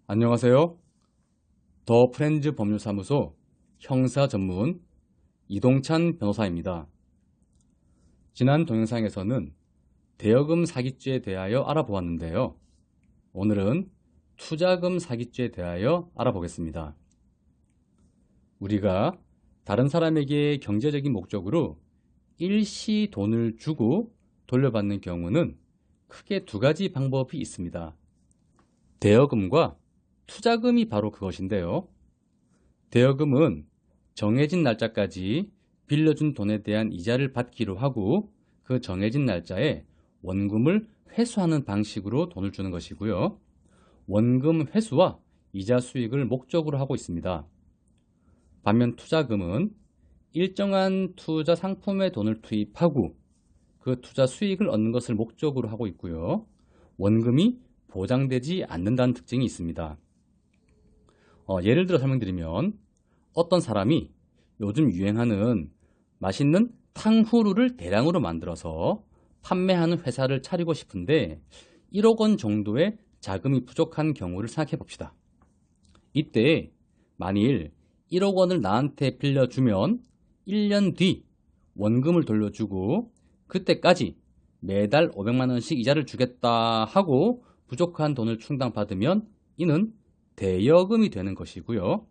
안녕하세요. 더 프렌즈 법률사무소 형사 전문 이동찬 변호사입니다. 지난 동영상에서는 대여금 사기죄에 대하여 알아보았는데요. 오늘은 투자금 사기죄에 대하여 알아보겠습니다. 우리가 다른 사람에게 경제적인 목적으로 일시 돈을 주고 돌려받는 경우는 크게 두 가지 방법이 있습니다. 대여금과 투자금이 바로 그것인데요. 대여금은 정해진 날짜까지 빌려준 돈에 대한 이자를 받기로 하고 그 정해진 날짜에 원금을 회수하는 방식으로 돈을 주는 것이고요. 원금 회수와 이자 수익을 목적으로 하고 있습니다. 반면 투자금은 일정한 투자 상품에 돈을 투입하고 그 투자 수익을 얻는 것을 목적으로 하고 있고요. 원금이 보장되지 않는다는 특징이 있습니다. 예를 들어 설명드리면 어떤 사람이 요즘 유행하는 맛있는 탕후루를 대량으로 만들어서 판매하는 회사를 차리고 싶은데 1억 원 정도의 자금이 부족한 경우를 생각해 봅시다. 이때 만일 1억 원을 나한테 빌려주면 1년 뒤 원금을 돌려주고 그때까지 매달 500만 원씩 이자를 주겠다 하고 부족한 돈을 충당받으면 이는 대여금이 되는 것이고요.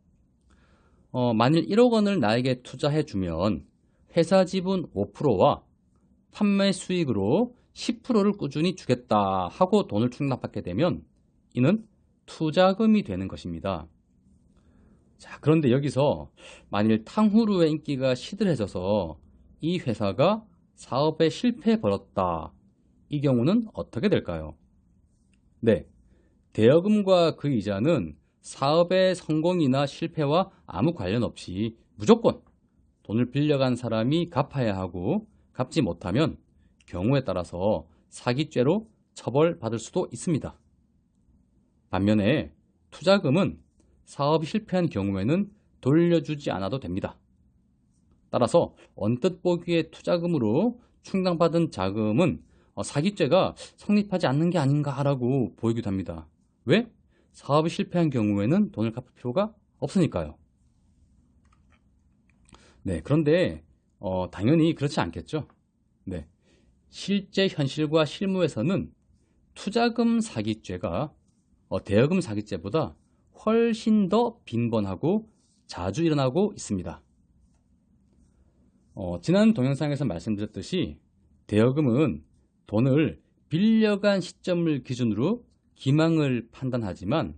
만일 1억 원을 나에게 투자해주면 회사 지분 5%와 판매 수익으로 10%를 꾸준히 주겠다 하고 돈을 충당받게 되면 이는 투자금이 되는 것입니다. 자, 그런데 여기서 만일 탕후루의 인기가 시들해져서 이 회사가 사업에 실패해버렸다. 이 경우는 어떻게 될까요? 네, 대여금과 그 이자는 사업의 성공이나 실패와 아무 관련 없이 무조건 돈을 빌려간 사람이 갚아야 하고 갚지 못하면 경우에 따라서 사기죄로 처벌받을 수도 있습니다. 반면에 투자금은 사업이 실패한 경우에는 돌려주지 않아도 됩니다. 따라서 언뜻 보기에 투자금으로 충당받은 자금은 사기죄가 성립하지 않는 게 아닌가라고 보이기도 합니다. 왜? 사업이 실패한 경우에는 돈을 갚을 필요가 없으니까요. 네, 그런데 당연히 그렇지 않겠죠. 네, 실제 현실과 실무에서는 투자금 사기죄가 대여금 사기죄보다 훨씬 더 빈번하고 자주 일어나고 있습니다. 지난 동영상에서 말씀드렸듯이 대여금은 돈을 빌려간 시점을 기준으로 기망을 판단하지만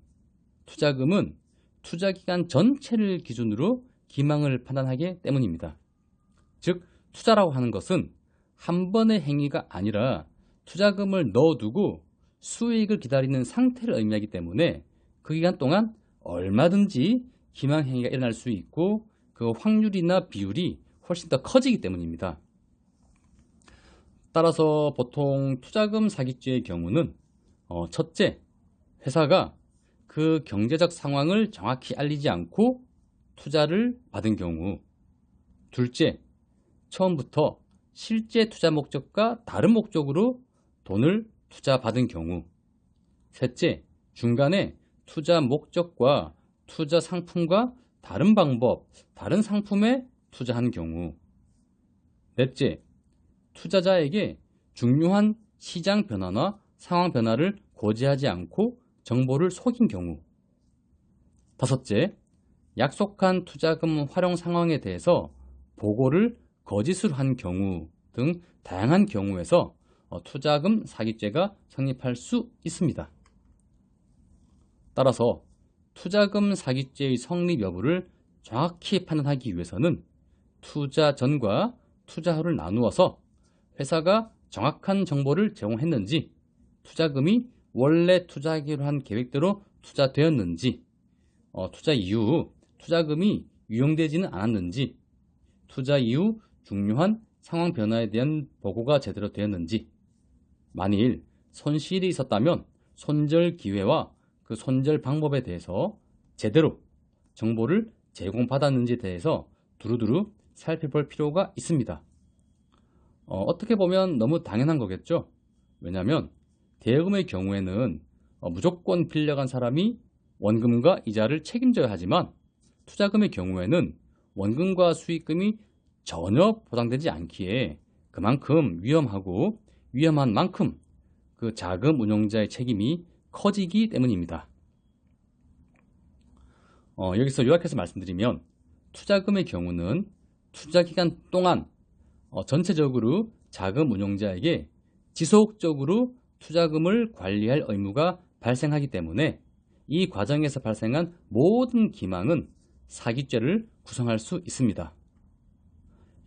투자금은 투자기간 전체를 기준으로 기망을 판단하기 때문입니다. 즉, 투자라고 하는 것은 한 번의 행위가 아니라 투자금을 넣어두고 수익을 기다리는 상태를 의미하기 때문에 그 기간 동안 얼마든지 기망행위가 일어날 수 있고 그 확률이나 비율이 훨씬 더 커지기 때문입니다. 따라서 보통 투자금 사기죄의 경우는 첫째, 회사가 그 경제적 상황을 정확히 알리지 않고 투자를 받은 경우. 둘째, 처음부터 실제 투자 목적과 다른 목적으로 돈을 투자받은 경우. 셋째, 중간에 투자 목적과 투자 상품과 다른 방법, 다른 상품에 투자한 경우. 넷째, 투자자에게 중요한 시장 변화나 상황 변화를 고지하지 않고 정보를 속인 경우. 다섯째, 약속한 투자금 활용 상황에 대해서 보고를 거짓으로 한 경우 등 다양한 경우에서 투자금 사기죄가 성립할 수 있습니다. 따라서 투자금 사기죄의 성립 여부를 정확히 판단하기 위해서는 투자 전과 투자 후를 나누어서 회사가 정확한 정보를 제공했는지, 투자금이 원래 투자하기로 한 계획대로 투자되었는지, 투자 이후 투자금이 유용되지는 않았는지, 투자 이후 중요한 상황 변화에 대한 보고가 제대로 되었는지, 만일 손실이 있었다면 손절 기회와 그 손절 방법에 대해서 제대로 정보를 제공받았는지에 대해서 두루두루 살펴볼 필요가 있습니다. 어떻게 보면 너무 당연한 거겠죠. 왜냐하면 대여금의 경우에는 무조건 빌려간 사람이 원금과 이자를 책임져야 하지만 투자금의 경우에는 원금과 수익금이 전혀 보장되지 않기에 그만큼 위험하고 위험한 만큼 그 자금 운용자의 책임이 커지기 때문입니다. 여기서 요약해서 말씀드리면 투자금의 경우는 투자기간 동안 전체적으로 자금 운용자에게 지속적으로 투자금을 관리할 의무가 발생하기 때문에 이 과정에서 발생한 모든 기망은 사기죄를 구성할 수 있습니다.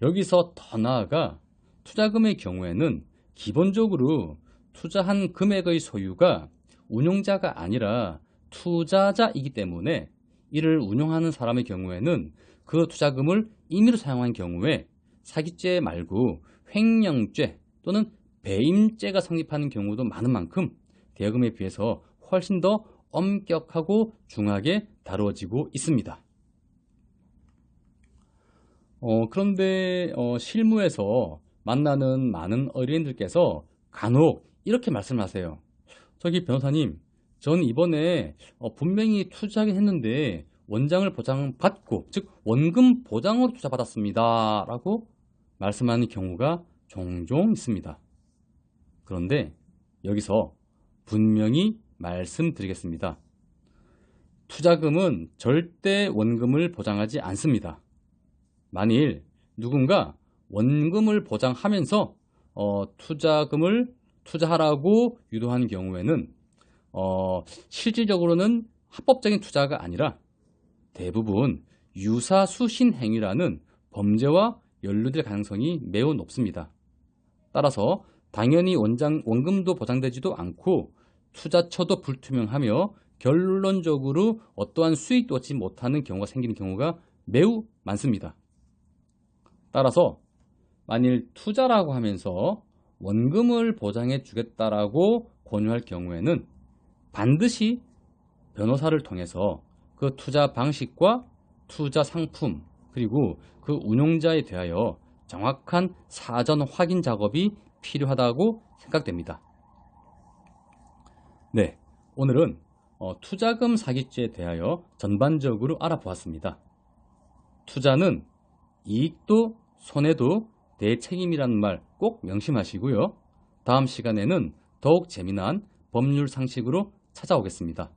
여기서 더 나아가 투자금의 경우에는 기본적으로 투자한 금액의 소유가 운용자가 아니라 투자자이기 때문에 이를 운용하는 사람의 경우에는 그 투자금을 임의로 사용한 경우에 사기죄 말고 횡령죄 또는 배임죄가 성립하는 경우도 많은 만큼 대여금에 비해서 훨씬 더 엄격하고 중하게 다루어지고 있습니다. 그런데 실무에서 만나는 많은 어린이들께서 간혹 이렇게 말씀하세요. 저기 변호사님, 전 이번에 분명히 투자하긴 했는데 원장을 보장받고, 즉 원금 보장으로 투자받았습니다 라고 말씀하는 경우가 종종 있습니다. 그런데 여기서 분명히 말씀드리겠습니다. 투자금은 절대 원금을 보장하지 않습니다. 만일 누군가 원금을 보장하면서 투자금을 투자하라고 유도하는 경우에는 실질적으로는 합법적인 투자가 아니라 대부분 유사수신 행위라는 범죄와 연루될 가능성이 매우 높습니다. 따라서 당연히 원금도 보장되지도 않고 투자처도 불투명하며 결론적으로 어떠한 수익도 얻지 못하는 경우가 생기는 경우가 매우 많습니다. 따라서 만일 투자라고 하면서 원금을 보장해 주겠다라고 권유할 경우에는 반드시 변호사를 통해서 그 투자 방식과 투자 상품 그리고 그 운용자에 대하여 정확한 사전 확인 작업이 필요하다고 생각됩니다. 네, 오늘은 투자금 사기죄에 대하여 전반적으로 알아보았습니다. 투자는 이익도 손해도 대책임이라는 말 꼭 명심하시고요. 다음 시간에는 더욱 재미난 법률 상식으로 찾아오겠습니다.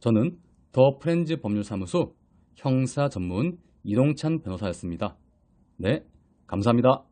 저는 더 프렌즈 법률사무소 형사 전문 이동찬 변호사였습니다. 네, 감사합니다.